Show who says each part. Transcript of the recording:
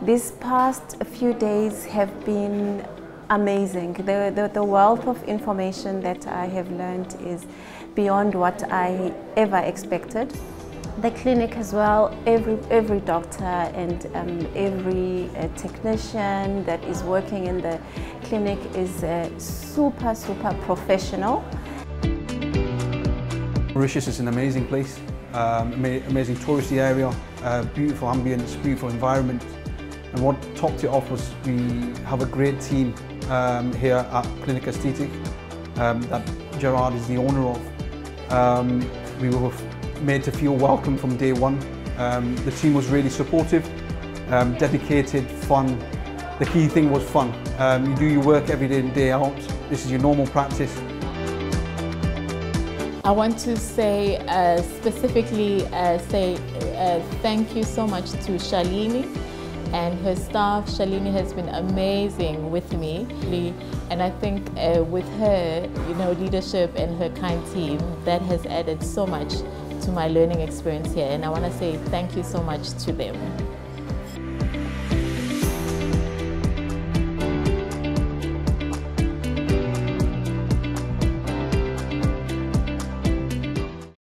Speaker 1: These past few days have been amazing. The wealth of information that I have learned is beyond what I ever expected. The clinic as well, every doctor and every technician that is working in the clinic is super professional.
Speaker 2: Mauritius is an amazing place, amazing touristy area, beautiful ambience, beautiful environment. And what topped it off was we have a great team here at Clinic Esthétique that Gerard is the owner of. We were made to feel welcome from day one. The team was really supportive, dedicated, fun. The key thing was fun. You do your work every day in, day out. This is your normal practice.
Speaker 3: I want to say, specifically thank you so much to Shalini and her staff. Shalini has been amazing with me, and I think with her, leadership and her kind team, that has added so much to my learning experience here, and I want to say thank you so much to them.